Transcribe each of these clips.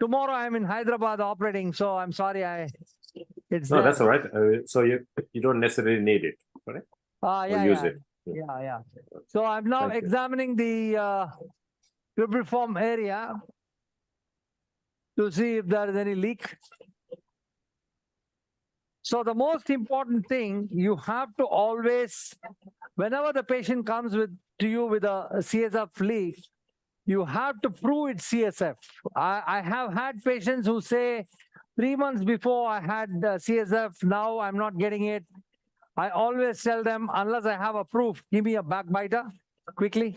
tomorrow I'm in Hyderabad operating, so I'm sorry. It's No, there. that's all right. So you don't necessarily need it, correct? Or Yeah, use yeah, it. yeah. So I'm now Thank you. examining the cribriform area to see if there is any leak. So the most important thing, you have to always, whenever the patient comes to you with a CSF leak, you have to prove it's CSF. I have had patients who say 3 months before I had CSF, now I'm not getting it. I always tell them, unless I have a proof, give me a backbiter quickly.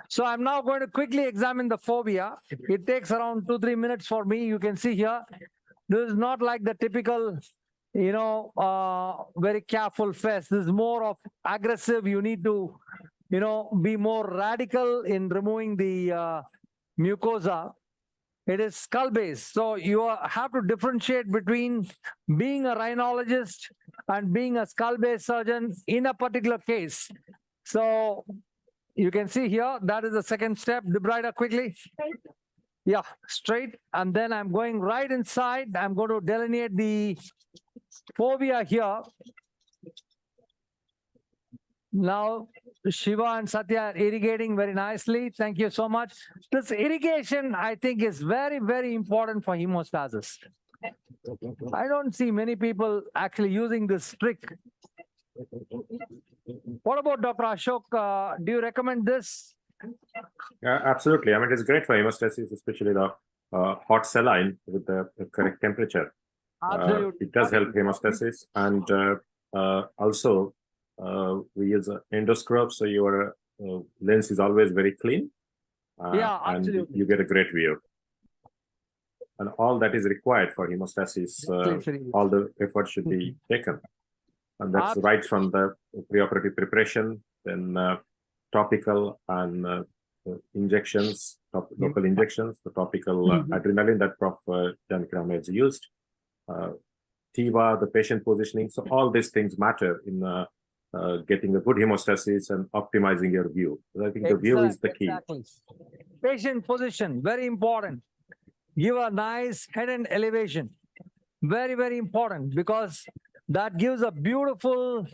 So I'm now going to quickly examine the fovea. It takes around 2-3 minutes for me. You can see here, this is not like the typical, very careful fest. This is more of aggressive. You need to, be more radical in removing the mucosa. It is skull based. So you have to differentiate between being a rhinologist and being a skull based surgeon in a particular case. So you can see here, that is the second step. Debrida, quickly. Yeah, straight. And then I'm going right inside. I'm going to delineate the fovea here. Now, Shiva and Satya are irrigating very nicely. Thank you so much. This irrigation, I think, is very, very important for hemostasis. I don't see many people actually using this trick. What about Dr. Ashok? Do you recommend this? Yeah, absolutely. I mean, it's great for hemostasis, especially the hot saline with the correct temperature. Absolutely. It does help hemostasis, and also we use an endoscope, so your lens is always very clean. Yeah, absolutely. And you get a great view. And all that is required for hemostasis, all the effort should be taken. And that's right from the preoperative preparation, then topical and injections, local injections, the topical adrenaline that Prof. Janakiraman has used, TIVA, the patient positioning. So all these things matter in getting a good hemostasis and optimizing your view. So I think the view is the key. Exactly. Patient position, very important. Give a nice head and elevation. Very, very important, because that gives a beautiful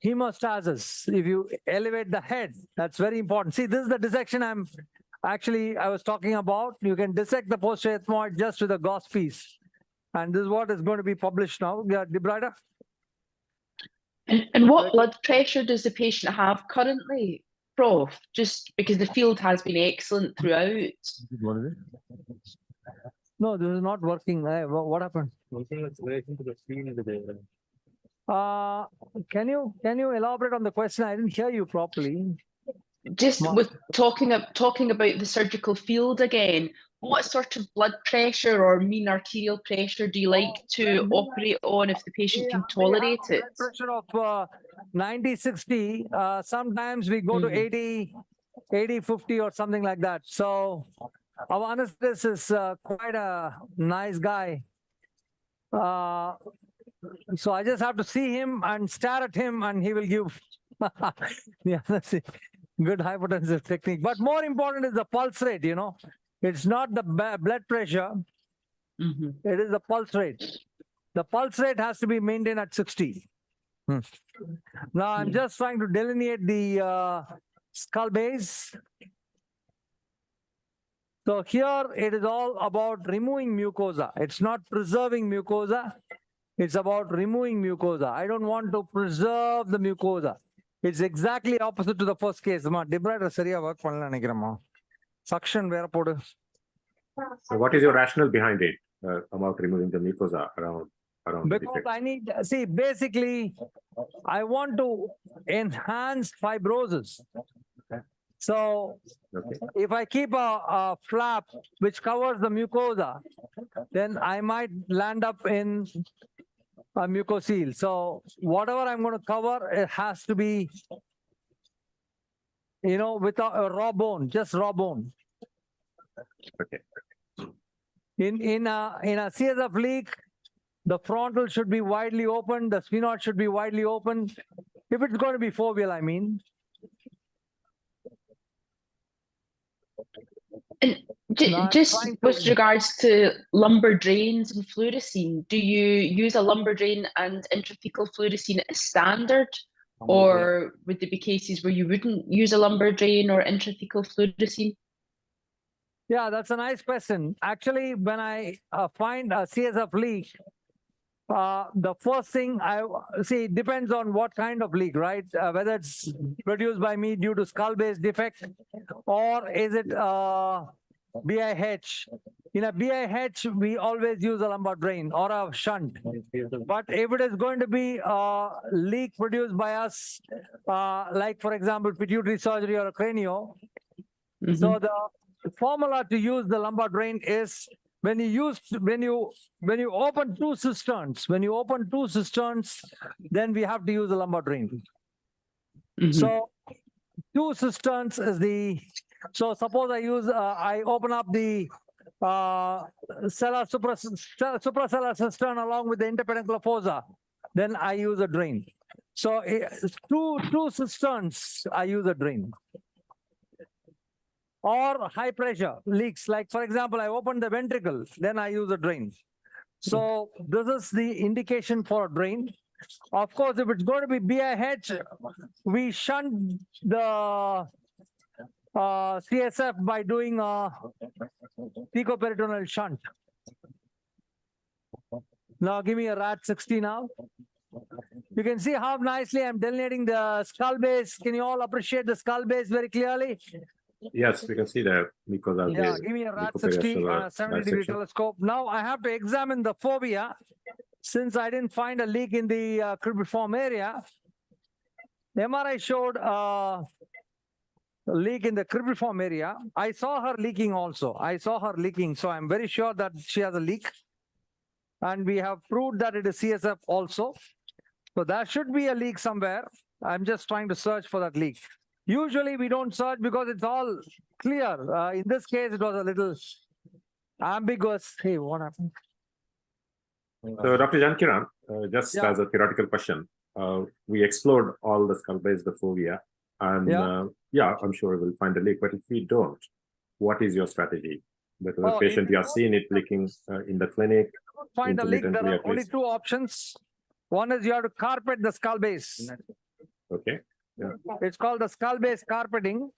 hemostasis. If you elevate the head, that's very important. See, this is the dissection I was talking about. You can dissect the posterior ethmoid just with a gauze piece. And this is what is going to be published now. Yeah, Debrida? And what blood pressure does the patient have currently, Prof? Just because the field has been excellent throughout. No, this is not working. What happened? Can you elaborate on the question? I didn't hear you properly. Just with talking about the surgical field again, what sort of blood pressure or mean arterial pressure do you like to operate on if the patient can tolerate it? Pressure of 90-60. Sometimes we go to 80-50 or something like that. So our anesthetist is quite a nice guy. So I just have to see him and stare at him, and he will give good hypotensive technique. But more important is the pulse rate, It's not the blood pressure. It is the pulse rate. The pulse rate has to be maintained at 60. Now I'm just trying to delineate the skull base. So here it is all about removing mucosa. It's not preserving mucosa. It's about removing mucosa. I don't want to preserve the mucosa. It's exactly opposite to the first case. Debrida சரியா work பண்ணல நினைக்கிறேன்மா. Suction வேற போடு. So what is your rationale behind it about removing the mucosa around because I need, see, basically, I want to enhance fibrosis. So if I keep a flap which covers the mucosa, then I might land up in a mucocele. So whatever I'm going to cover, it has to be, with a raw bone, just raw bone. Okay. In a CSF leak, the frontal should be widely open, the sphenoid should be widely open. If it's going to be foveal, I mean. And No, I'm just trying with to- regards to lumbar drains and fluorescein, do you use a lumbar drain and intrathecal fluorescein as standard? Or would there be cases where you wouldn't use a lumbar drain or intrathecal fluorescein? Yeah, that's a nice question. Actually, when I find a CSF leak, the first thing I see, it depends on what kind of leak, right? Whether it's produced by me due to skull-based defect, or is it BIH? In a BIH, we always use a lumbar drain or a shunt. But if it is going to be a leak produced by us, like for example, pituitary surgery or a cranio, so the formula to use the lumbar drain is when you open two cisterns, then we have to use the lumbar drain. So two cisterns is the, so suppose I open up the suprasellar cistern along with the interpeduncular fossa, then I use a drain. So two cisterns, I use a drain. Or high pressure leaks, like for example, I open the ventricle, then I use a drain. So this is the indication for a drain. Of course, if it's going to be BIH, we shunt the CSF by doing a picoperitoneal shunt. Now give me a RAT 60 now. You can see how nicely I'm delineating the skull base. Can you all appreciate the skull base very clearly? Yes, we can see that because of Yeah, the give me a RAT 60 on a 70-degree dissection. telescope. Now I have to examine the fovea. Since I didn't find a leak in the cribriform area, the MRI showed a leak in the cribriform area. I saw her leaking also. So I'm very sure that she has a leak. And we have proved that it is CSF also. So there should be a leak somewhere. I'm just trying to search for that leak. Usually we don't search because it's all clear. In this case, it was a little ambiguous. Hey, what happened? So, Dr. Jankiram, just Yeah. as a theoretical question, we explored all the skull-based fovea, and I'm sure we'll find a leak. But if we don't, what is your strategy? That the patient you have seen it leaking in the clinic. Find a leak. There intermittently are at only least. two options. One is you have to carpet the skull base. Okay. It's called the skull base carpeting.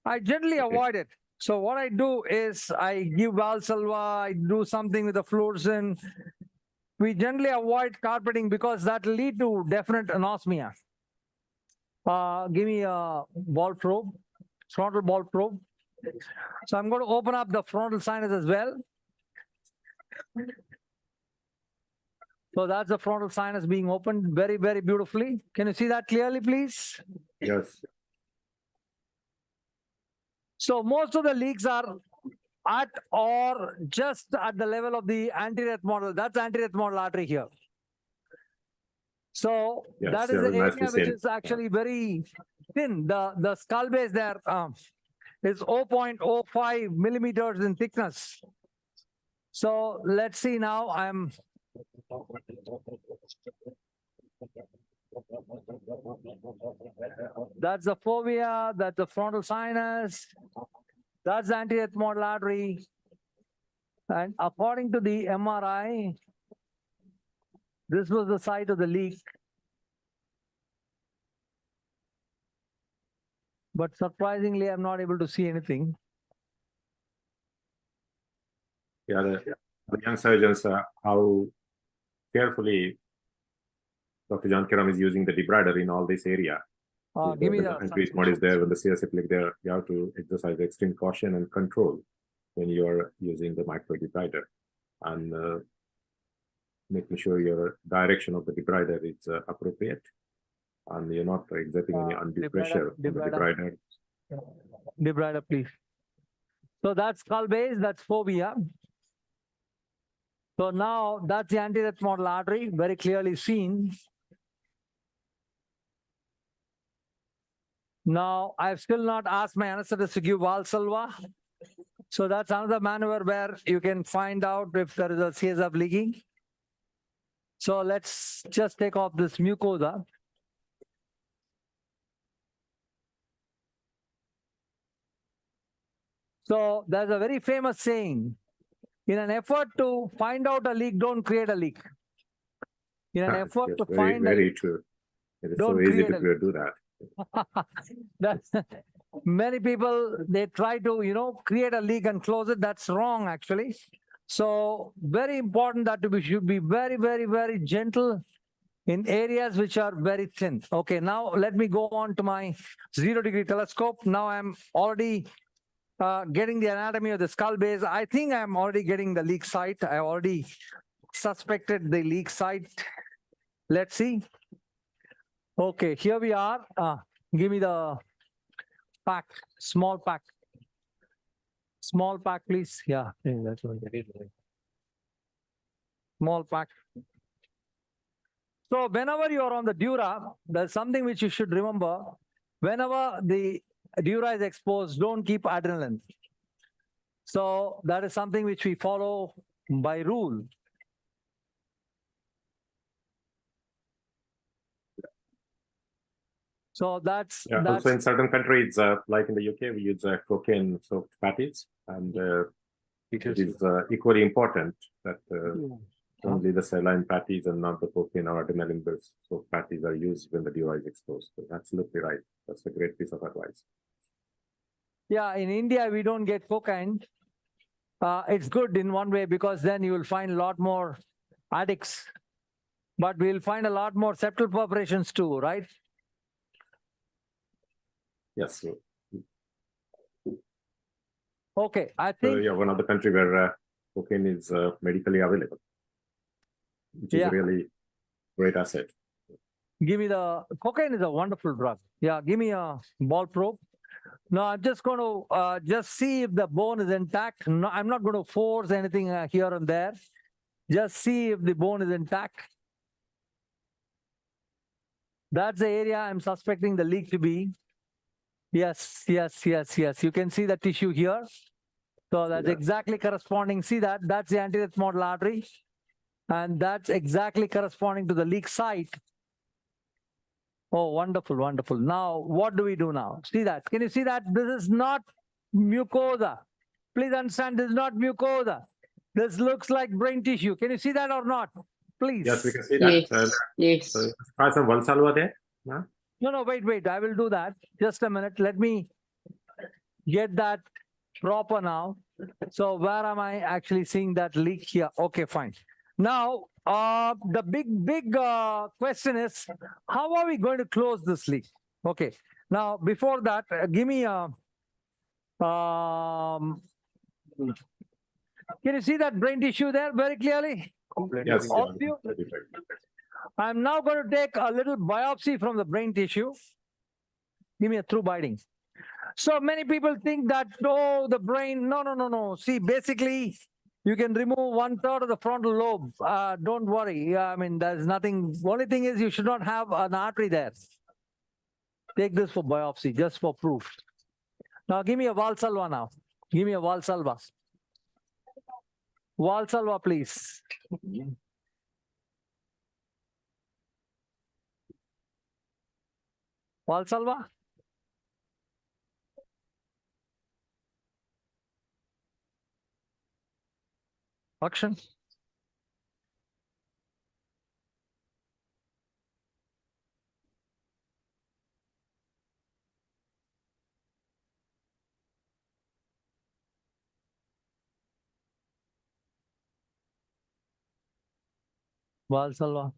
I generally avoid it. So what I do is I give Valsalva, I do something with the fluorescein. We generally avoid carpeting because that will lead to definite anosmia. Give me a ball probe, frontal ball probe. So I'm going to open up the frontal sinus as well. So that's the frontal sinus being opened very, very beautifully. Can you see that clearly, please? Yes. So most of the leaks are at or just at the level of the anterior ethmoidal. That's anterior ethmoidal artery here. So Yes, that is yeah, the area nicely which seen. is actually very thin. The skull base there is 0.05 millimeters in thickness. So let's see now. That's the fovea, that's the frontal sinus, that's the anterior ethmoidal artery. And according to the MRI, this was the site of the leak. But surprisingly, I'm not able to see anything. Yeah, the young surgeons, how carefully Dr. Jankiram is using the debrider in all this area. Give me When the entry is there, when the CSF leak there, you have to exercise extreme caution and control when you are using the micro debrider, and making sure your direction of the debrider is appropriate, and you're not exerting any undue pressure on the debrider. Debrider, please. So that's skull base, that's fovea. So now that's the anterior ethmoidal artery, very clearly seen. Now, I've still not asked my anesthetist to give Valsalva. So that's another maneuver where you can find out if there is a CSF leaking. So let's just take off this mucosa. So there's a very famous saying, in an effort to find out a leak, don't create a leak. In an effort Yes, to very, find a very true. It is so Don't easy create to do that. That's many people, they try to, create a leak and close it. That's wrong, actually. So very important that we should be very, very, very gentle in areas which are very thin. Okay, now let me go on to my 0-degree telescope. Now I'm already getting the anatomy of the skull base. I think I'm already getting the leak site. I already suspected the leak site. Let's see. Okay, here we are. Give me the pack, small pack. Small pack, please. Yeah, that's what it is. Small pack. So whenever you are on the dura, there's something which you should remember. Whenever the dura is exposed, don't keep adrenaline. So that is something which we follow by rule. So that's Also in certain countries, like in the UK, we use cocaine soaked patties, and it is equally important that only the saline patties and not the cocaine or adrenaline based soaked patties are used when the dura is exposed. So absolutely right. That's a great piece of advice. Yeah, in India, we don't get cocaine. It's good in one way because then you will find a lot more addicts, but we'll find a lot more septal perforations too, right? Yes. Okay, I think. Yeah, one of the country where cocaine is medically available, which is really great asset. Give me the cocaine is a wonderful drug. Yeah, give me a ball probe. Now I'm just going to just see if the bone is intact. No, I'm not going to force anything here and there. Just see if the bone is intact. That's the area I'm suspecting the leak to be. Yes, yes, yes, yes. You can see the tissue here. So that's exactly corresponding. See that? That's the anterior model artery. And that's exactly corresponding to the leak site. Oh, wonderful, wonderful. Now, what do we do now? See that? Can you see that? This is not mucosa. Please understand, this is not mucosa. This looks like brain tissue. Can you see that or not? Please. Yes, we can see that. Yes. So try some Valsalva there. Huh? No, wait. I will do that. Just a minute. Let me get that proper now. So where am I actually seeing that leak here? Okay, fine. Now, the big question is, how are we going to close this leak? Okay. Now, before that, give me a. Can you see that brain tissue there very clearly? Yes. All of you? I'm now going to take a little biopsy from the brain tissue. Give me a through biting. So many people think that, oh, the brain, no. See, basically, you can remove 1/3 of the frontal lobe. Don't worry. I mean, there's nothing. Only thing is you should not have an artery there. Take this for biopsy, just for proof. Now, give me a Valsalva now. Give me a Valsalva. Valsalva, please. Valsalva. Action. Valsalva.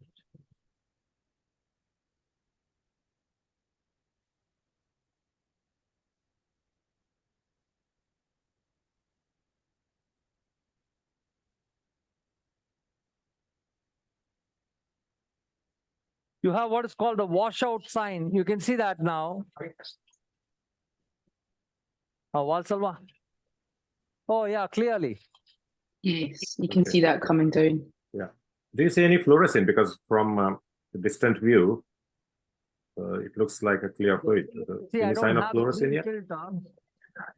You have what is called a washout sign. You can see that now. Valsalva. Oh, yeah, clearly. Yes, you can see that coming down. Yeah. Do you see any fluorescence? Because from a distant view, it looks like a clear fluid. See, any sign of fluorescence here?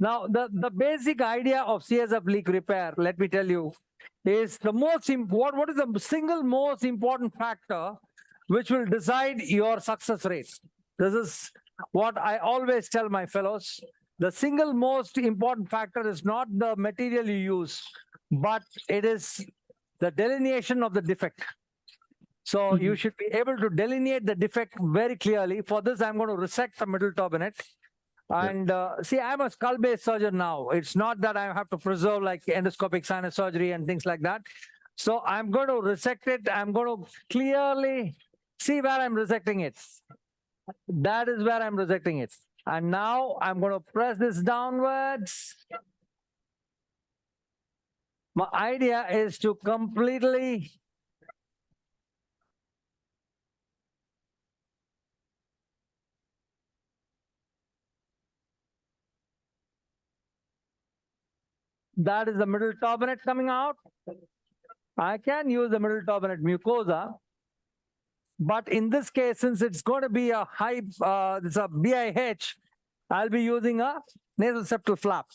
Now, the basic idea of CSF leak repair, let me tell you, is the most important. What is the single most important factor which will decide your success rate? This is what I always tell my fellows. the single most important factor is not the material you use, but it is the delineation of the defect. So you should be able to delineate the defect very clearly. For this, I'm going to resect the middle turbinate. And see, I'm a skull-based surgeon now. It's not that I have to preserve like endoscopic sinus surgery and things like that. So I'm going to resect it. I'm going to clearly see where I'm resecting it. That is where I'm resecting it. And now I'm going to press this downwards. My idea is to completely that is the middle turbinate coming out. I can use the middle turbinate mucosa, but in this case, since it's going to be a high, it's a BIH, I'll be using a nasal septal flap.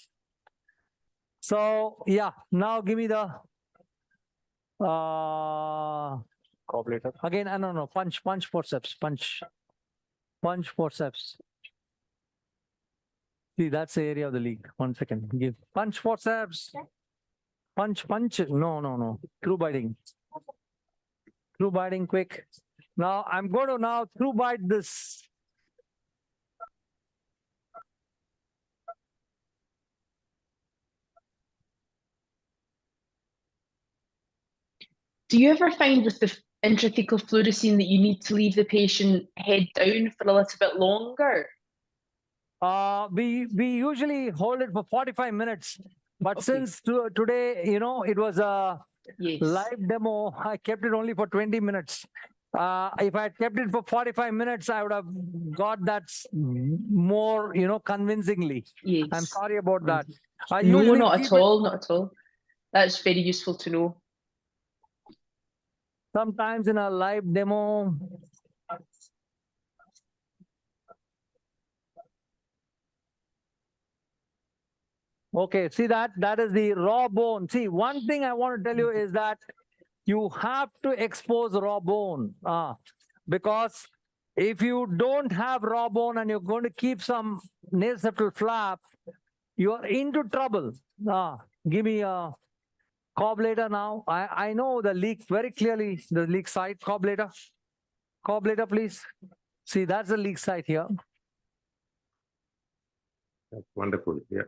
So yeah, now give me the Cobblator. again. No, punch forceps, punch forceps. See, that's the area of the leak. 1 second. Give punch forceps. Punch. No. Through biting. Through biting quick. Now I'm going to now through bite this. Do you ever find with the intrathecal fluorescein that you need to leave the patient head down for a little bit longer? We usually hold it for 45 minutes, but Okay. since today, it was a Yes. live demo, I kept it only for 20 minutes. If I had kept it for 45 minutes, I would have got that more, convincingly. Yes. I'm sorry about that. I No, usually not keep at all, not at all. That's very useful to know. sometimes in a live demo. Okay, see that is the raw bone. See, one thing I want to tell you is that you have to expose raw bone, because if you don't have raw bone and you're going to keep some nasal septal flap, you are into trouble. Give me a cobblator now. I know the leak very clearly, the leak site. Cobblator, please. See, that's the leak site here. That's wonderful. Yeah.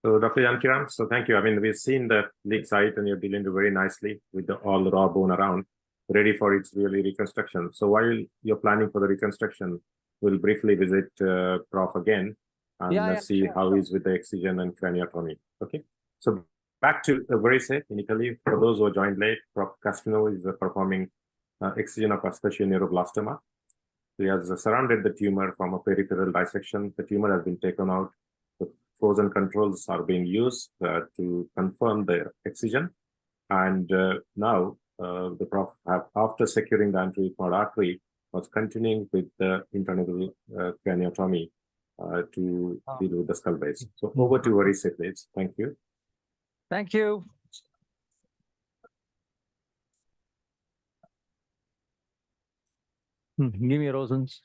So Dr. Jankiram, so thank you. I mean, we've seen the leak site and you're dealing very nicely with all the raw bone around, ready for its really reconstruction. So while you're planning for the reconstruction, we'll briefly visit Prof again and see how he's with the excision and craniotomy. Okay. So back to Verise initially. For those who are joined late, Prof Castano is performing excision of asconeoblastoma. He has surrounded the tumor from a peripheral dissection. The tumor has been taken out. The frozen controls are being used to confirm the excision. And now the Prof, after securing the anterior quad artery, was continuing with the internal craniotomy to deal with the skull base. So over to Verise, please. Thank you. Thank you. Give me Rosens.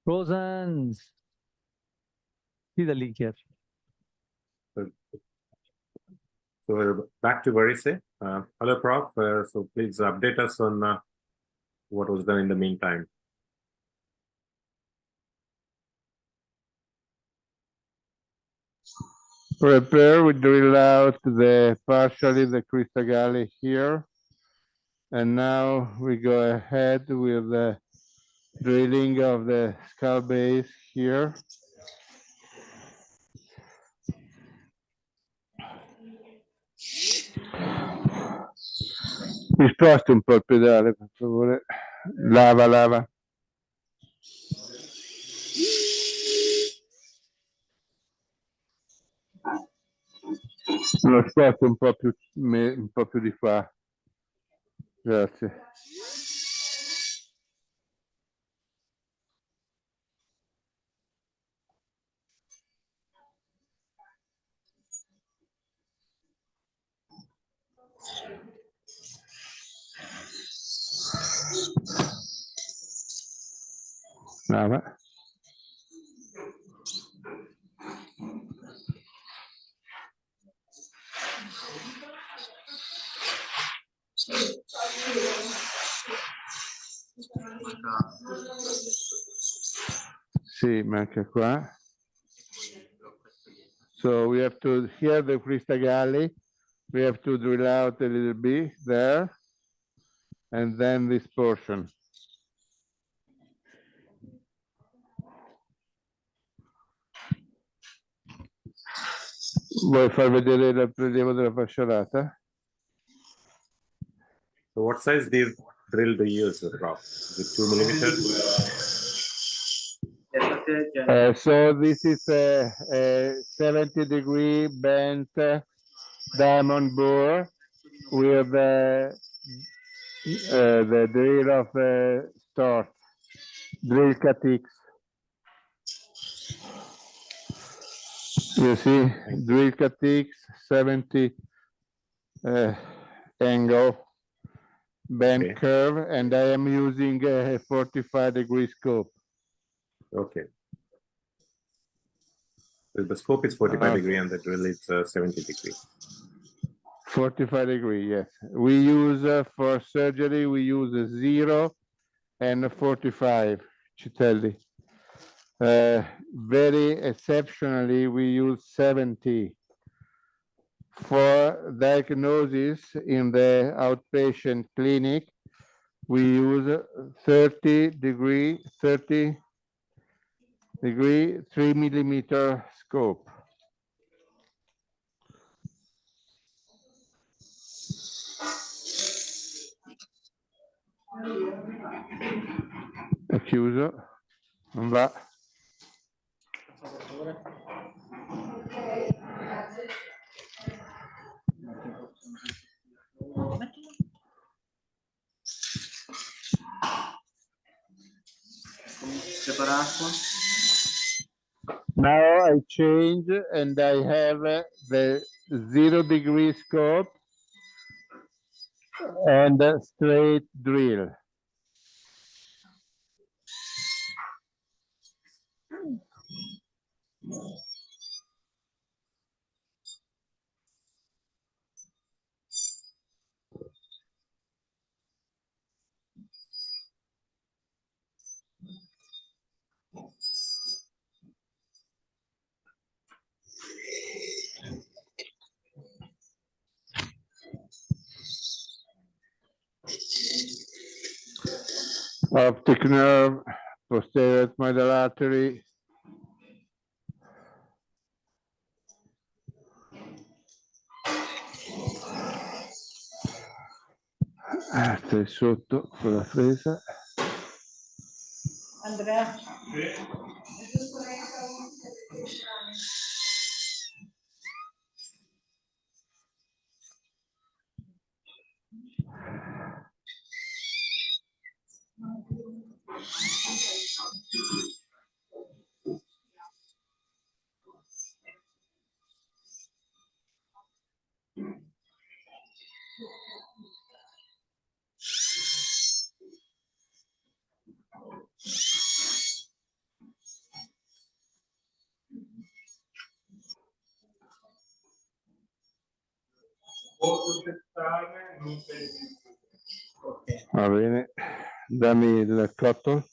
Rosens. See the leak here. So back to Verise. Hello, Prof. So please update us on what was done in the meantime. Prepare, we drill out partially the cristagalli here. And now we go ahead with the drilling of the skull base here. Mi sposti un po' il pedale, per favore. Lava. Lo sposto un po' più di qua. Grazie. Brava. Sì, manca qua. So we have to, here the Cristagalli, we have to drill out a little bit there, and then this portion. Vuoi far vedere il prelievo della fasciolata? So what size drill do you use, Rob? Is it 2 millimeter? So this is a 70-degree bent diamond bore with the drill of Stork, drill Catix. You see, drill Catix 70 angle bent Okay. curve, and I am using a 45-degree scope. Okay. So the scope is 45 Okay. degree and the drill is 70 degree. 45 degree, yes. We use for surgery, we use a 0 and a 45, Citelli. Very exceptionally, we use 70. For diagnosis in the outpatient clinic, we use 30 degree, 3 millimeter scope. È chiuso, non va. Now I change and I have the 0 degree scope and a straight drill. Optic nerve, posterior ethmoidal artery. Stai sotto con la fresa. Andrea. Va bene, dammi il cotton.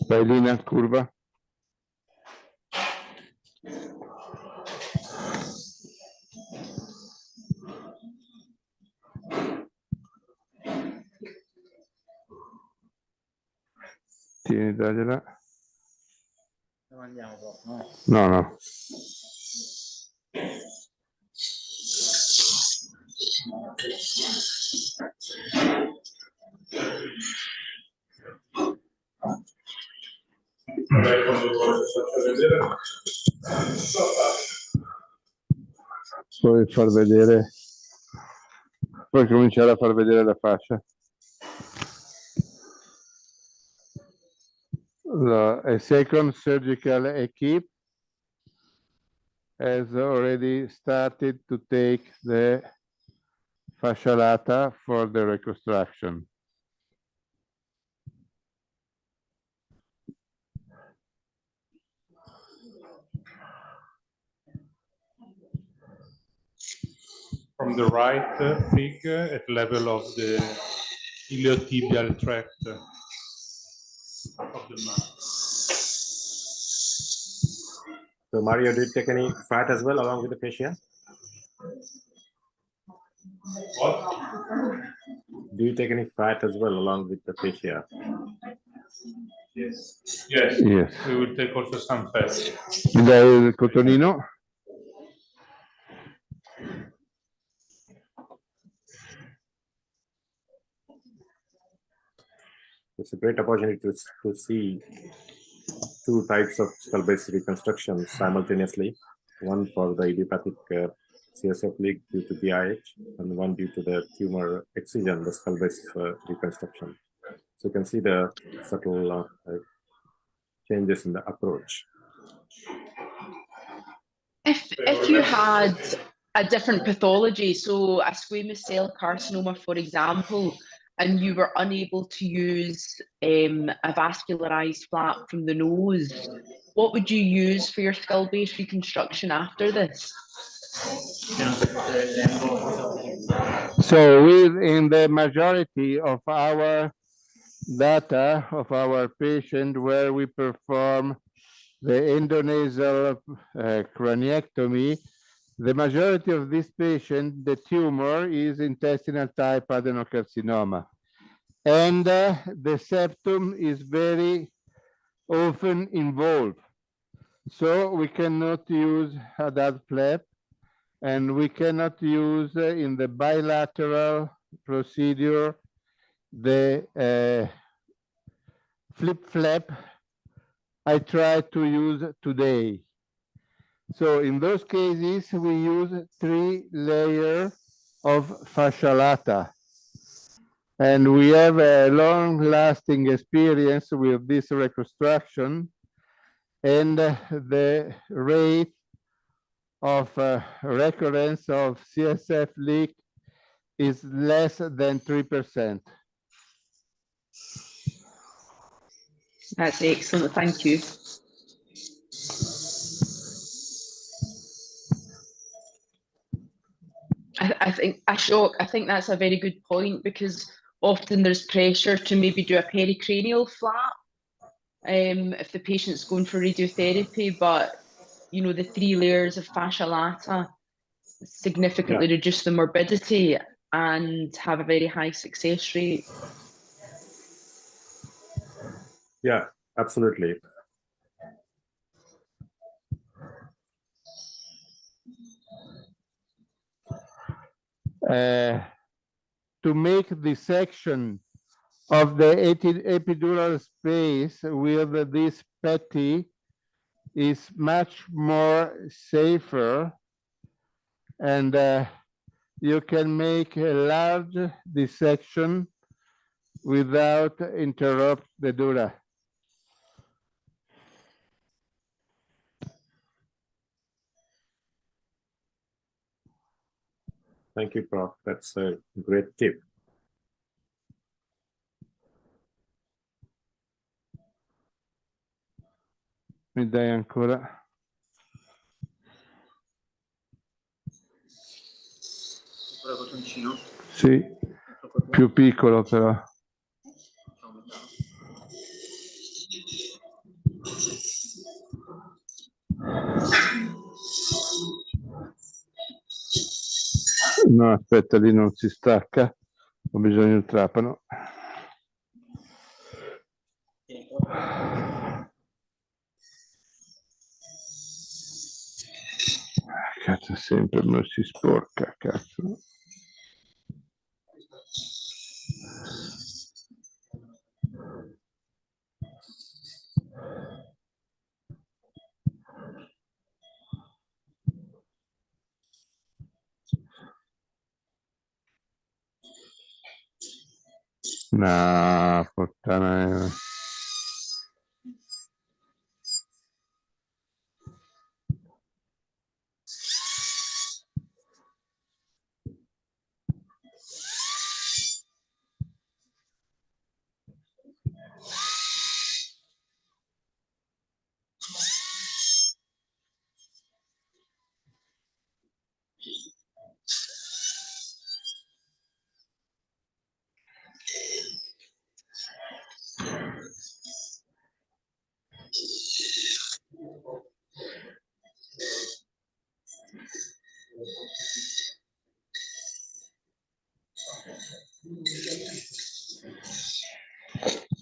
Vai linea curva. Tieni, dagliela. Non andiamo dopo, no? No, no. Puoi far vedere Puoi cominciare a far vedere la fascia. A second surgical equipe has already started to take the fascia lata for the reconstruction. From the right peak at level of the iliotibial tract of the man. So Mario, did you take any fat as well along with the fascia? What? Do you take any fat as well along with the fascia? Yes. Yes. Yes. We will take also some fat. Dai il cotonino. It's a great opportunity to see two types of skull base reconstruction simultaneously. One for the idiopathic CSF leak due to BIH, and one due to the tumor excision, the skull base reconstruction. So you can see the subtle changes in the approach. If you had a different pathology, so a squamous cell carcinoma, for example, and you were unable to use a vascularized flap from the nose, what would you use for your skull base reconstruction after this? So in the majority of our data of our patient where we perform the endonasal craniectomy, the majority of this patient, the tumor is intestinal type adenocarcinoma. And the septum is very often involved. So we cannot use a DAD flap, and we cannot use in the bilateral procedure the flip flap I try to use today. So in those cases, we use 3 layers of fascia lata. And we have a long-lasting experience with this reconstruction, and the rate of recurrence of CSF leak is less than 3%. That's excellent, thank you. I think Ashok, I think that's a very good point, because often there's pressure to maybe do a pericranial flap if the patient's going for radiotherapy, but you know, the 3 layers of fascia lata significantly reduce the morbidity and have a very high success rate. Yeah, absolutely. To make the section of the epidural space with this petty is much more safer, and you can make a large dissection without interrupt the dura. Thank you, Prof. That's a great tip. Mi dai ancora? Sì, più piccolo però. No, aspetta, lì non si stacca, ho bisogno del trapano. Cazzo, sempre non si sporca, cazzo. No, puttana.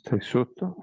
Sei sotto?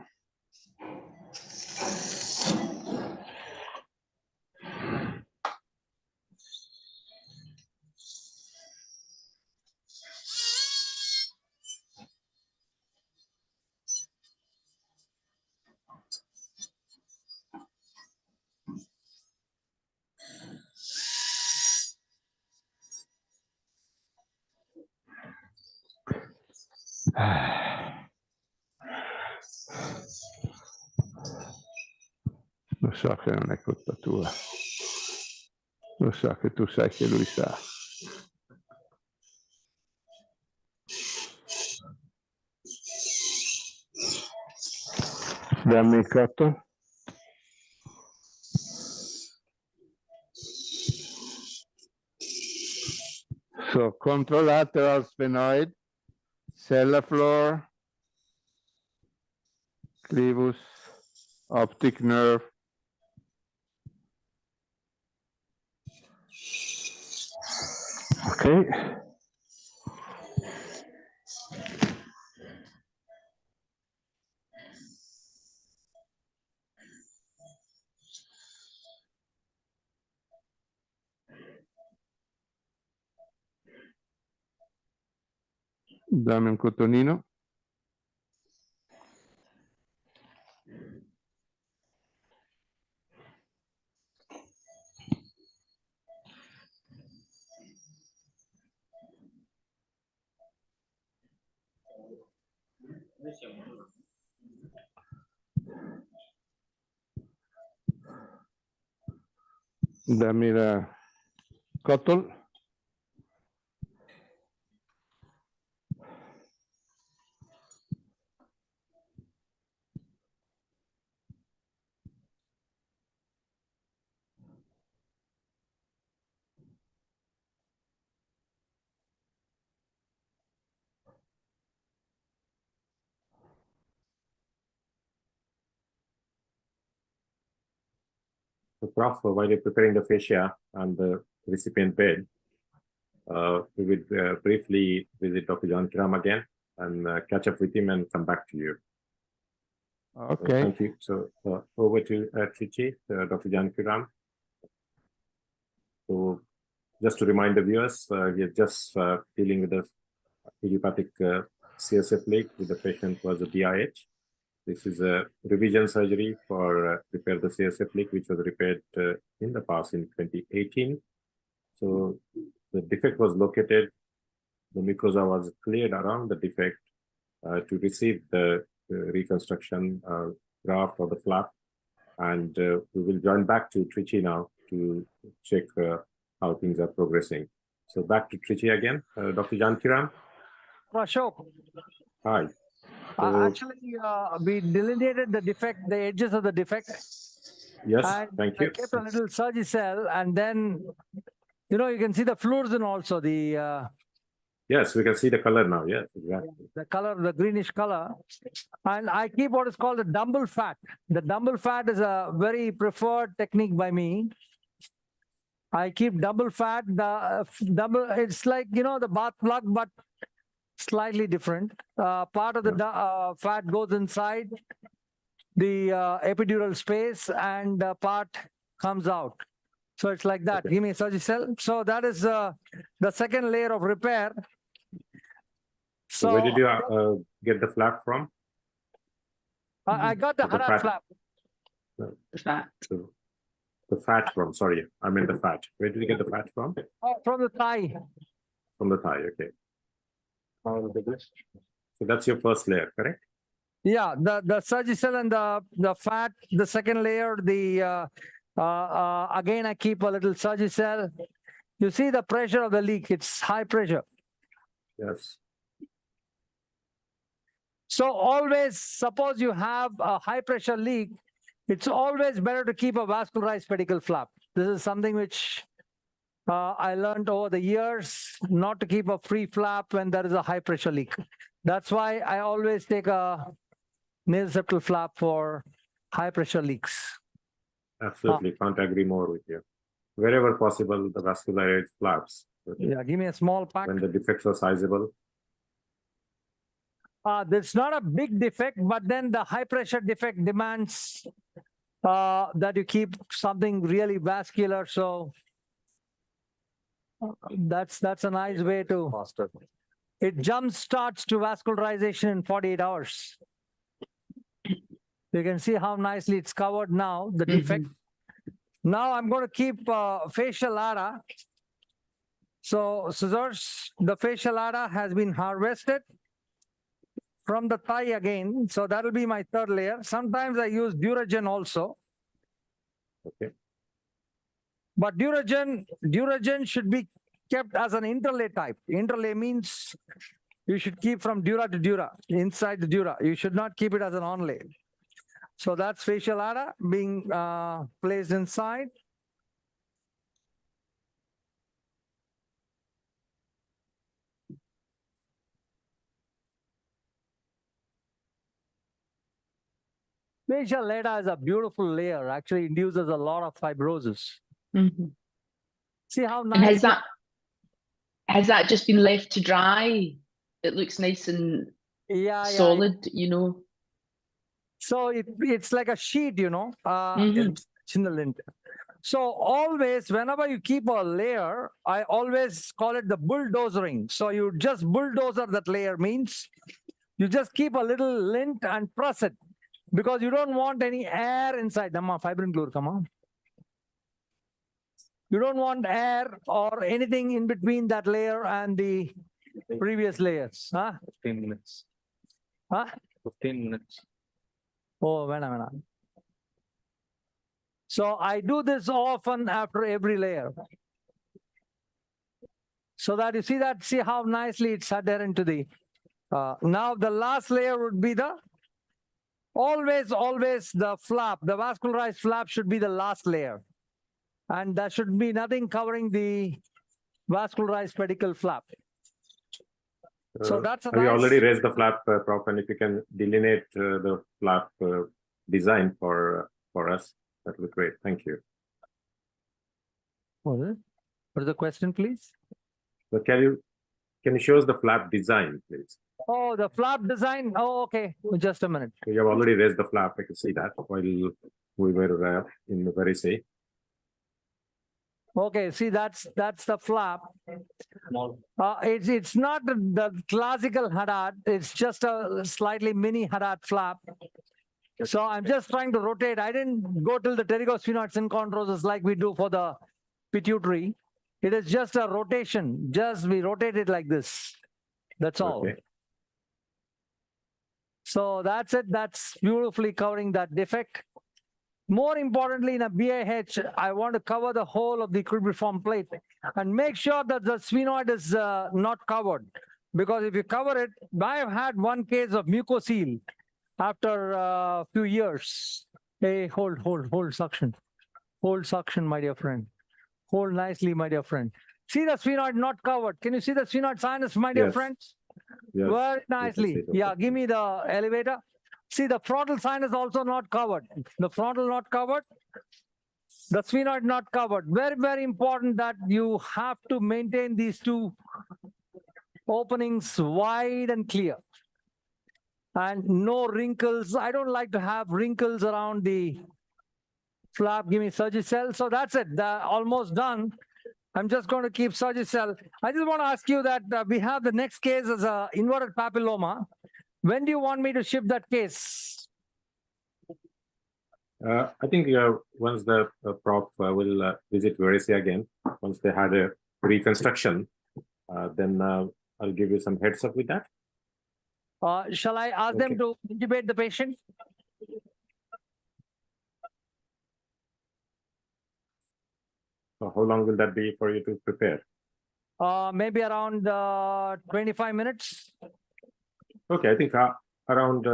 Lo so che non è colpa tua. Lo so che tu sai che lui sa. Dammi il cotto. So, contralateral sphenoid, cella floor, clivus, optic nerve. Okay. Dammi un cotonino. Dammi la cotton. So, Prof, while you're preparing the fascia and the recipient bed, we will briefly visit Dr. Jankiram again and catch up with him and come back to you. Okay. So, thank you. So over to Trichy, Dr. Jankiram. So just to remind the viewers, we are just dealing with the idiopathic CSF leak with the patient was a DIH. This is a revision surgery for repair the CSF leak, which was repaired in the past in 2018. So the defect was located, the mucosa was cleared around the defect to receive the reconstruction graft or the flap. And we will join back to Trichy now to check how things are progressing. So back to Trichy again, Dr. Jankiram. Ashok, Hi. So, actually, we delineated the defect, the edges of the defect. yes, And thank I you. kept a little Surgicel, and then, you know, you can see the fluorescent also, the Yes, we can see the color now. Yes, exactly. the color, the greenish color. And I keep what is called a dumbbell fat. The dumbbell fat is a very preferred technique by me. I keep double fat, double, it's like, you know, the bath plug, but slightly different. Part of the fat goes inside the epidural space and part comes out. So it's like that. Okay. Give me a Surgicel. So that is the second layer of repair. So where did you get the flap from? I got the The Harat fat. flap. The fat. So, the fat from, sorry, I meant the fat. Where did you get the fat from? From the thigh. From the thigh, okay. So that's your first layer, correct? Yeah, the Surgicel and the fat, the second layer, again, I keep a little Surgicel. You see the pressure of the leak, it's high pressure. Yes. So always, suppose you have a high pressure leak, it's always better to keep a vascularized pedicle flap. This is something which I learned over the years, not to keep a free flap when there is a high pressure leak. That's why I always take a nasal septal flap for high pressure leaks. Absolutely, can't agree more with you. Wherever possible, the vascularized flaps. Yeah, give me a small pack. When the defects are sizable. There's not a big defect, but then the high pressure defect demands that you keep something really vascular. So that's a nice way to. Faster. It jump starts to vascularization in 48 hours. You can see how nicely it's covered now, the defect. Now I'm going to keep facial ADA. So scissors, the facial ADA has been harvested from the thigh again. So that'll be my third layer. Sometimes I use Duragen also. Okay. But Duragen should be kept as an interlay type. Interlay means you should keep from dura to dura, inside the dura. You should not keep it as an onlay. So that's facial ADA being placed inside. Facial ADA is a beautiful layer, actually induces a lot of fibrosis. Mhm. See how And nice. has that just been left to dry? It looks nice and solid, you know. So it's like a sheet, you know, Mhm. in the lint. So always, whenever you keep a layer, I always call it the bulldozering. So you just bulldozer that layer, means you just keep a little lint and press it because you don't want any air inside. Fibrin glue, come on. You don't want air or anything in between that layer and the previous layers. Huh? 15 minutes. Huh? 15 minutes. Oh, vena. So I do this often after every layer. So that you see how nicely it's adherent to the, now the last layer would be the, always the flap, the vascularized flap should be the last layer. And there should be nothing covering the vascularized pedicle flap. So that's a Have you nice- already raised the flap, Prof? And if you can delineate the flap design for us, that would be great. Thank you. What is the question, please? But can you show us the flap design, please? Oh, the flap design. Oh, okay. Just a minute. You have already raised the flap. I can see that while we were in the very say. Okay, see that's the flap. It's not the classical Haddad. It's just a slightly mini Haddad flap. So I'm just trying to rotate. I didn't go till the pterygosphenoid synchondrosis like we do for the pituitary. It is just a rotation. Just we rotate it like this. That's all. Okay. So that's it. That's beautifully covering that defect. More importantly, in a BIH, I want to cover the whole of the cribriform plate and make sure that the sphenoid is not covered. Because if you cover it, I've had one case of mucocele after a few years. Hey, hold suction. Hold suction, my dear friend. Hold nicely, my dear friend. See the sphenoid not covered. Can you see the sphenoid sinus, my dear Yes. friends? Yes. Very see nicely. it, Yeah, okay. give me the elevator. See, the frontal sinus also not covered. The frontal not covered. The sphenoid not covered. Very, very important that you have to maintain these two openings wide and clear. And no wrinkles. I don't like to have wrinkles around the flap. Give me Surgicel. So that's it. Almost done. I'm just going to keep Surgicel. I just want to ask you that we have the next case as a inverted papilloma. When do you want me to ship that case? I think once the Prof will visit Veracey again, once they had a reconstruction, then I'll give you some heads up with that. Shall I ask them Okay. to intubate the patient? So how long will that be for you to prepare? Maybe around 25 minutes. Okay, I think around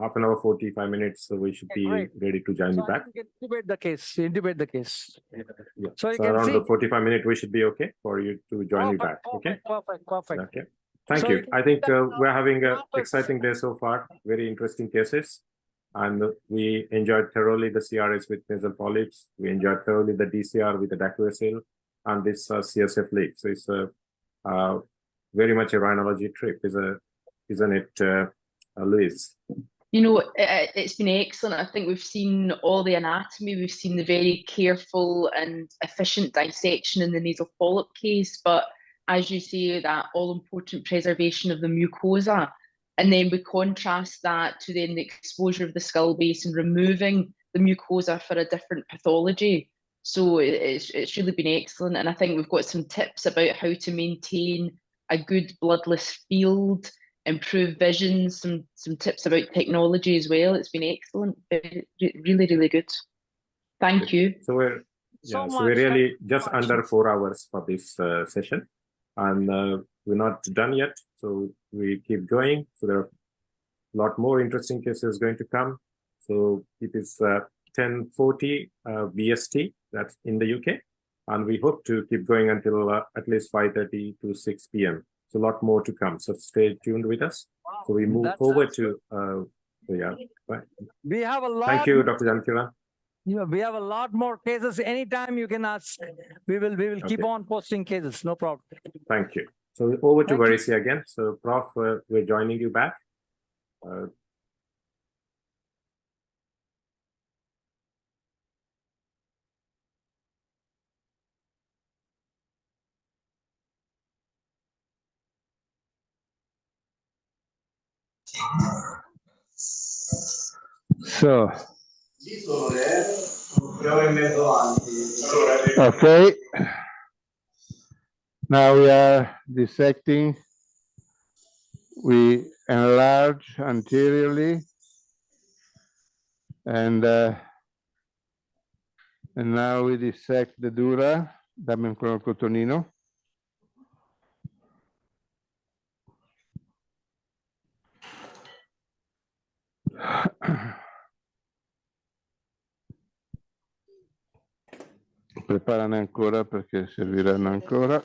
half an hour, 45 minutes, so we should Okay, be great. ready to join you So back. you can intubate the case. Intubate the case. Yeah. So you So can around see. the 45 minutes, we should be okay for you to join me back. Okay. Perfect. Okay. Thank So you. you can I think see that, we're having an office. exciting day so far. Very interesting cases. And we enjoyed thoroughly the CRS with nasal polyps. We enjoyed thoroughly the DCR with the Daclyosil and this CSF leak. So it's very much a rhinology trip, isn't it, Luis? You know, it's been excellent. I think we've seen all the anatomy. We've seen the very careful and efficient dissection in the nasal polyp case. But as you say, that all-important preservation of the mucosa. And then we contrast that to then the exposure of the skull base and removing the mucosa for a different pathology. So it's really been excellent. And I think we've got some tips about how to maintain a good bloodless field, improve vision, some tips about technology as well. It's been excellent. Really good. Thank you. So we're So so we're much. really just much. under 4 hours for this session, and we're not done yet. So we keep going. So there are a lot more interesting cases going to come. So it is 10:40 BST. That's in the UK, and we hope to keep going until at least 5:30 to 6 p.m. So a lot more to come. So stay tuned with us. So we move over to yeah. We have a lot. Thank you, Dr. Jankiran. Yeah, we have a lot more cases. Anytime you can ask. We will keep Okay. on posting cases. No problem. Thank you. So over to Thank you. Varisi again. So Prof, we're joining you back. So, okay. Now we are dissecting. We enlarge anteriorly, and now we dissect the dura. Dammi ancora il cotonino. Preparane ancora perché serviranno ancora.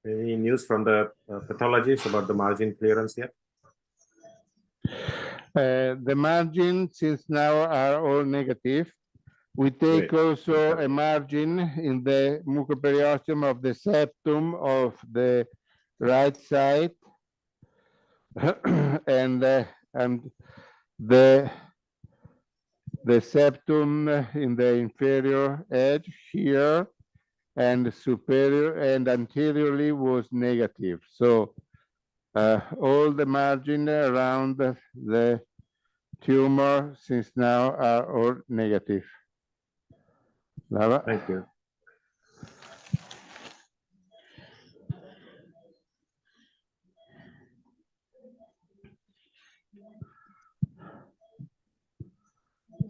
Any news from the pathologists about the margin clearance yet? The margins since now are all negative. We take Great. also a margin in the mucoperiosteum of the septum of the right side, and the septum in the inferior edge here, and superior and anteriorly was negative. So all the margin around the tumor since now are all negative. Lava. Thank you.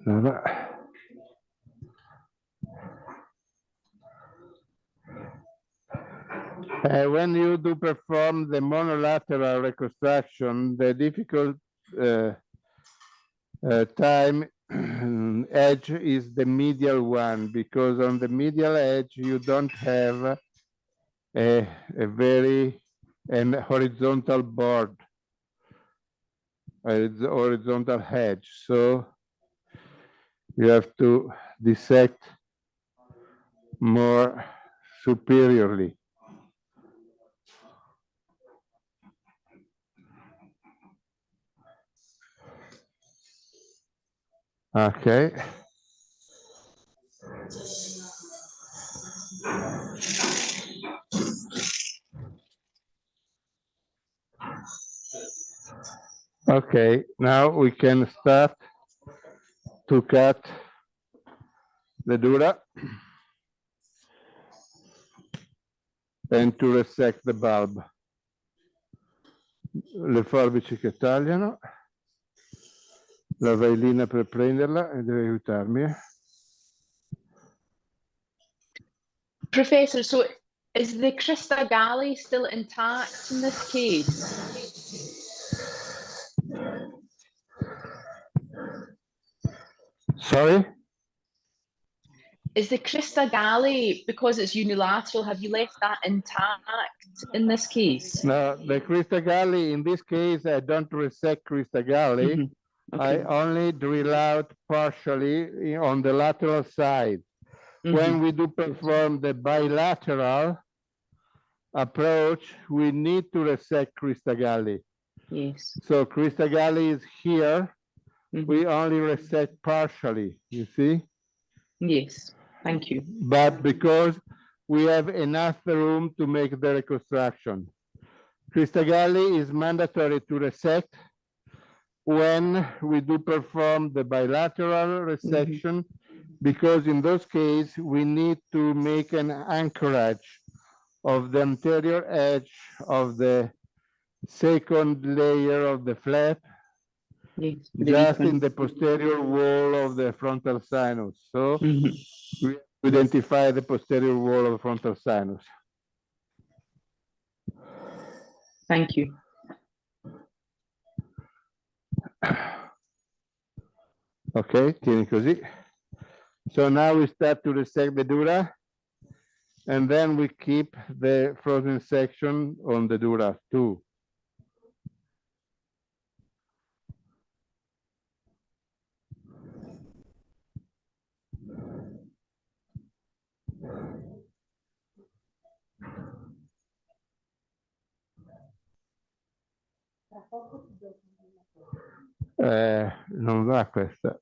Lava. When you do perform the monolateral reconstruction, the difficult time edge is the medial one, because on the medial edge you don't have a very horizontal board, a horizontal edge. So you have to dissect more superiorly. Okay. Okay, now we can start to cut the dura. and to resect the bulb. Le forbici che tagliano, la vailina per prenderla e deve aiutarmi. Professor, so is the Crista Galli still intact in this case? Sorry? Is the Crista Galli, because it's unilateral, have you left that intact in this case? No, the Crista Galli, in this case, I don't resect Crista Galli. Mhm. I Okay. only drill out partially on the lateral side. When Mhm. we do perform the bilateral approach, we need to resect Crista Galli. Yes. So Crista Galli is here. Mhm. We only resect partially, you see? Yes. Thank you. But because we have enough room to make the reconstruction. Crista Galli is mandatory to resect when we do perform the bilateral resection, because in those cases, we need to make an anchorage of the anterior edge of the second layer of the flap, Yes. The just weak in one. the posterior wall of the frontal sinus. So Mhm. we identify the posterior wall of the frontal sinus. Thank you. Ok, tieni così. So now we start to resect the dura, and then we keep the frozen section on the dura too. Non va questa.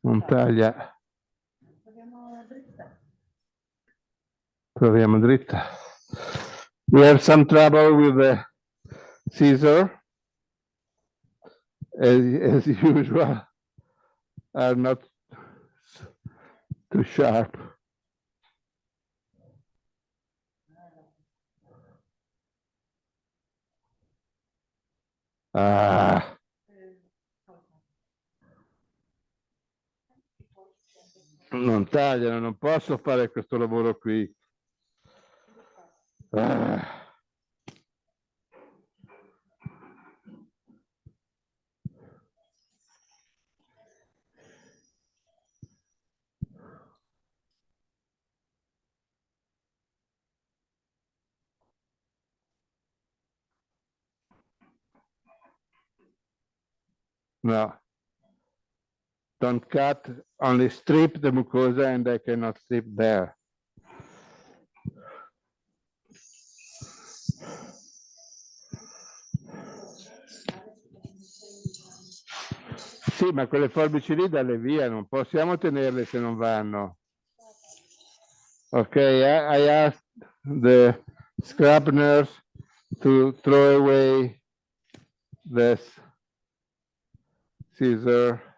Non taglia. Proviamo dritta. We have some trouble with the scissor, as usual, are not too sharp. Ah. Non tagliano, non posso fare questo lavoro qui. Ah. No. Don't cut, only strip the mucosa, and I cannot strip there. Sì, ma quelle forbici lì dalle via, non possiamo tenerle se non vanno. Ok, I asked the scrub nurse to throw away this scissor.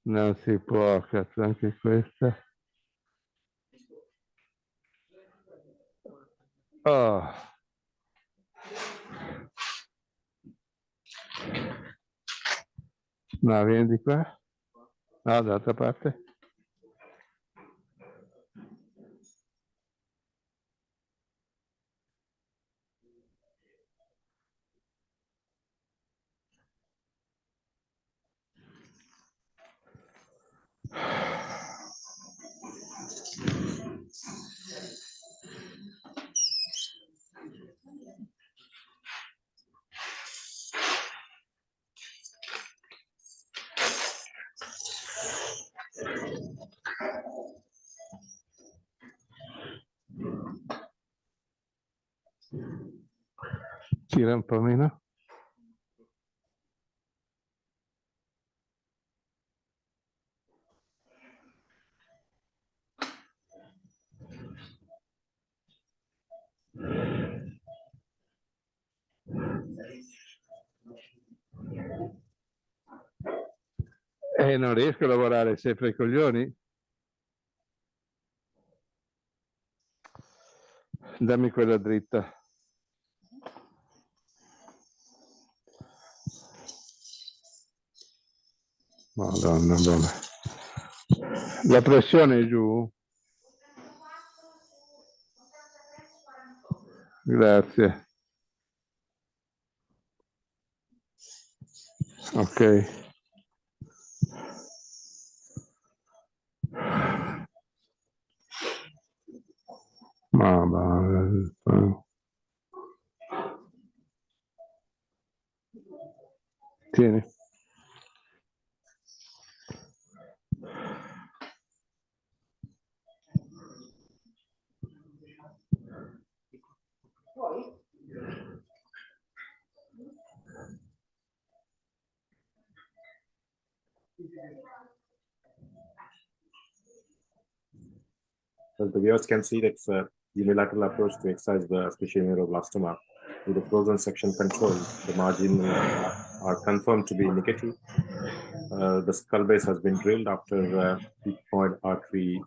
Non si può, cazzo, anche questa. Oh. No, vieni di qua. No, dall'altra parte. Gira un po' meno. Non riesco a lavorare sempre i coglioni. Dammi quella dritta. Madonna, dove? La pressione è giù? Grazie. Ok. Tieni. As the viewers can see, that's a unilateral approach to exercise the special neuroblastoma. With the frozen section control, the margins are confirmed to be negative. The skull base has been drilled after ethmoid artery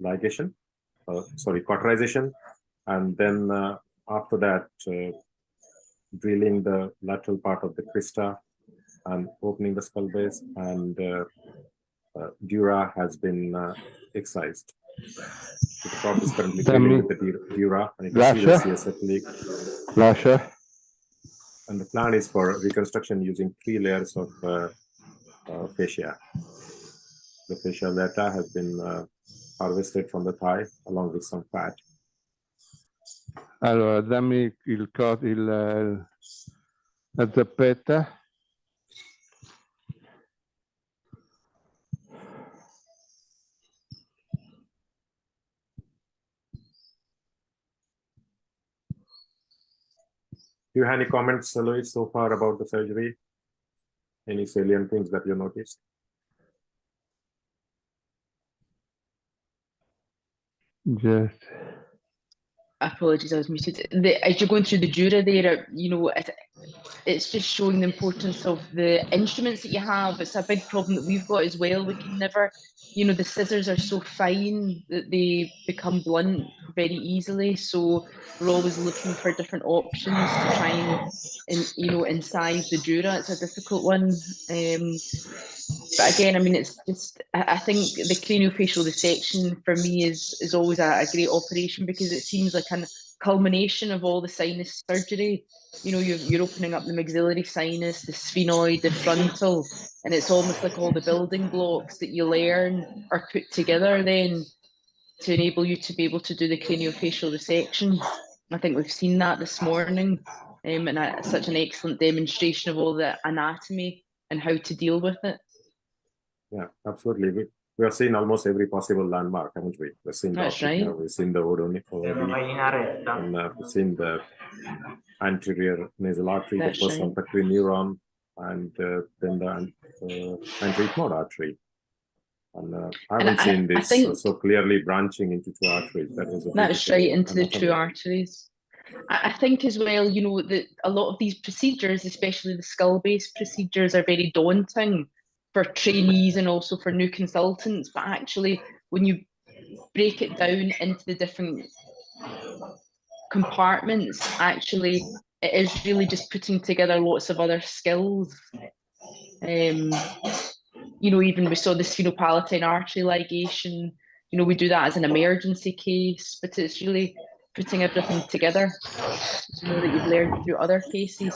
ligation, cauterization, and then after that, drilling the lateral part of the crista and opening the skull base, and dura has been excised. So the prof is currently dealing with the dura, and you can see the CSF leak. And the plan is for reconstruction using 3 layers of fascia. The facial data has been harvested from the thigh along with some fat. Allora, dammi la zappetta. Do you have any comments, Luis, so far about the surgery? Any salient things that you noticed? Just. Apologies, I was muted. As you're going through the dura there, it's just showing the importance of the instruments that you have. It's a big problem that we've got as well. We can never, the scissors are so fine that they become blunt very easily. So we're always looking for different options to try and incise the dura. It's a difficult one. But again, I mean, it's just, I think the craniofacial resection for me is always a great operation, because it seems like a culmination of all the sinus surgery. You're opening up the maxillary sinus, the sphenoid, the frontal, and it's almost like all the building blocks that you learn are put together then to enable you to be able to do the craniofacial resection. I think we've seen that this morning, and such an excellent demonstration of all the anatomy and how to deal with it. Yeah, absolutely. We have seen almost every possible landmark, haven't we? We've seen the That's right. we've seen the OD, and we've seen the anterior nasal artery, That's the first right. olfactory neuron, and then the anterior artery. And I haven't seen this so clearly branching into 2 arteries. That's right, into the 2 arteries. I think as well, that a lot of these procedures, especially the skull-based procedures, are very daunting for trainees and also for new consultants. But actually, when you break it down into the different compartments, actually, it is really just putting together lots of other skills. Even we saw the sphenopalatine artery ligation. We do that as an emergency case, but it's really putting everything together that you've learned through other cases.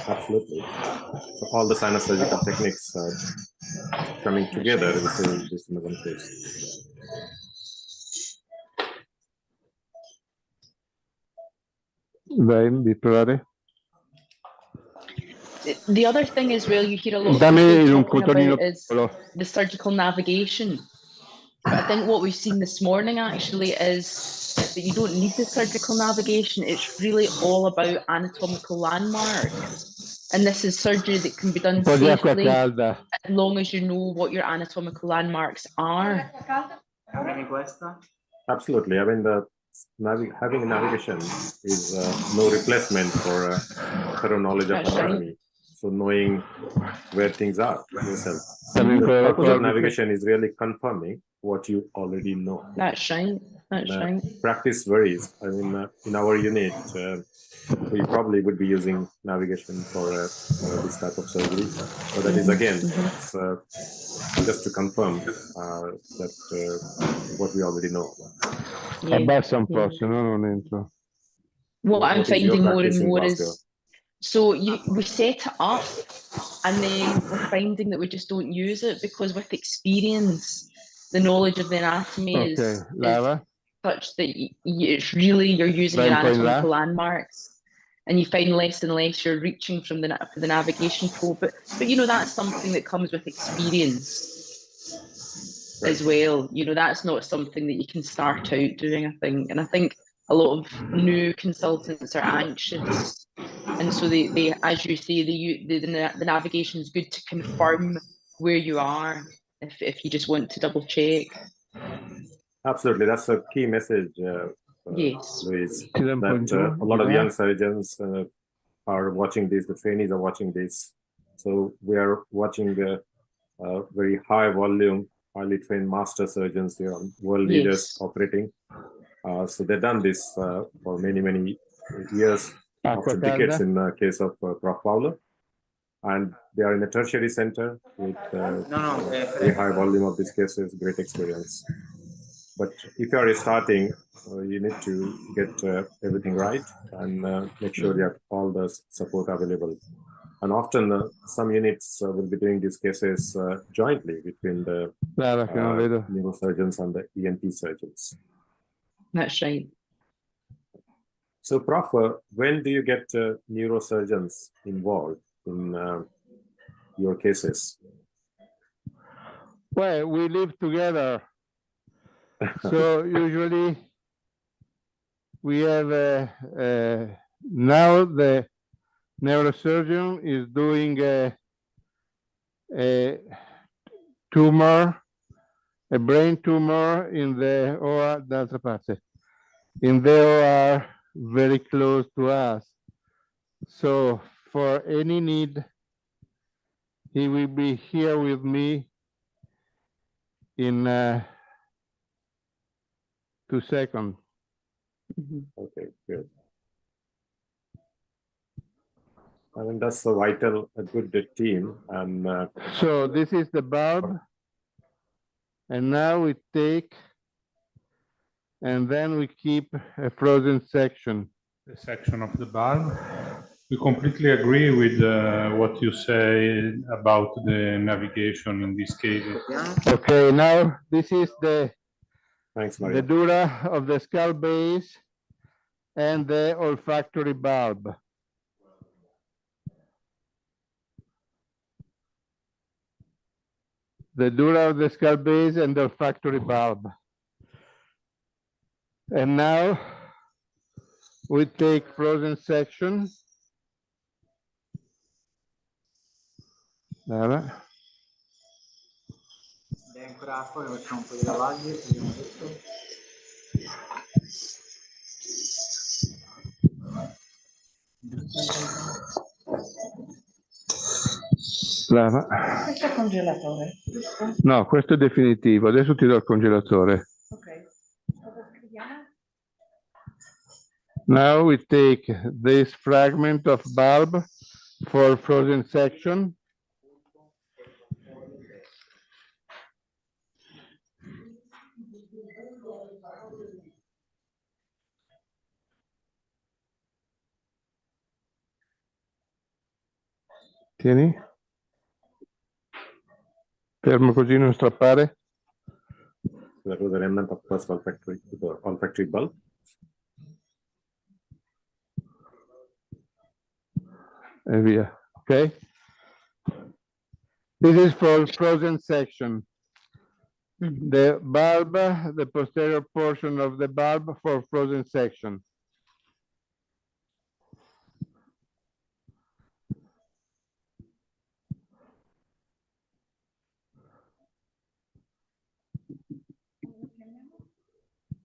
Absolutely. So all the sinus surgical techniques coming together in this one case. The other thing as well, you hear a lot of people talking about is the surgical navigation. But I think what we've seen this morning actually is that you don't need the surgical navigation. It's really all about anatomical landmarks. And this is surgery that can be done safely as long as you know what your anatomical landmarks are. Absolutely. I mean, having a navigation is no replacement for thorough knowledge of anatomy. So knowing where things are yourself. Coming The for- purpose of for- navigation is really confirming what you already know. That's right. That's Uh, right. Practice varies. I mean, in our unit, we probably would be using navigation for this type of surgery. But that is again, it's, just to confirm that what we already know. Yeah. Abbassa un po', yeah. se no non entro. What I'm What is your finding more practice and in more Glasgow? is so we set it up and then we're finding that we just don't use it because with experience, the knowledge of the anatomy Ok, is Lara. such that it's really you're using Vai your un po' in là. anatomical landmarks and you find less and less you're reaching from for the navigation tool. But you know, that's something that comes with experience as well. You know, that's not something that you can start out doing, I think. And I think a lot of new consultants are anxious. And so they as you say, the navigation is good to confirm where you are if you just want to double check. Absolutely, that's a key message, Yes. Louise, Tira un po' in that giù, a lot of di là. young surgeons are watching this, the trainees are watching this. So we are watching the very high volume, highly trained master surgeons, they are world leaders Yes. operating. So they've done this for many, many years, Acqua up to decades calda. in the case of Prof. Fowler. And they are in a tertiary center with very high volume of these cases, great experience. But if you are starting, you need to get everything right and make sure you have all the support available. And often some units will be doing these cases jointly between the Lara, che non vedo. neurosurgeons and the ENT surgeons. That's right. So, Prof, when do you get neurosurgeons involved in your cases? Well, we live together. So usually we have now the neurosurgeon is doing a tumor, a brain tumor in the OR, d'altra parte, in the OR very close to us. So for any need, he will be here with me in 2 seconds. Okay, good. I mean, that's a good team. And So this is the bulb. And now we take, and then we keep a frozen section. The section of the bulb. We completely agree with what you say about the navigation in this case. Okay, now this is the thanks, Maria. dura of the skull base and the olfactory bulb. The dura of the skull base and the olfactory bulb. And now we take frozen section. Allora. Ancora acqua, che facciamo un po' di lavaggio, abbiamo detto. Questo è congelatore, giusto? No, questo è definitivo. Adesso ti do il congelatore. Ok. Cosa scriviamo? Now we take this fragment of bulb for frozen section. Tieni. Fermo così, non strappare. That was a remnant of first olfactory bulb. E via. Okay. This is for frozen section. The bulb, the posterior portion of the bulb for frozen section.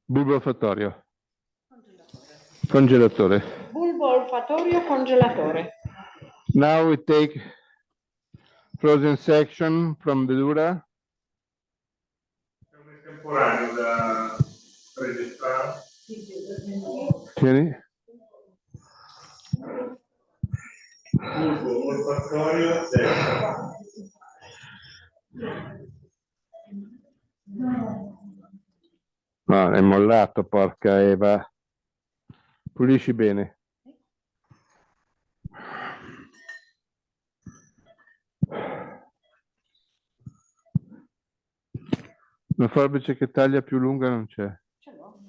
Bulbo olfattorio. Congelatore. Bulbo olfattorio congelatore. Now we take frozen section from the dura. Temporaneo da registrare. Tieni. Bulbo olfattorio destro. No, è mollato, porca Eva. Pulisci bene. Una forbice che taglia più lunga non c'è.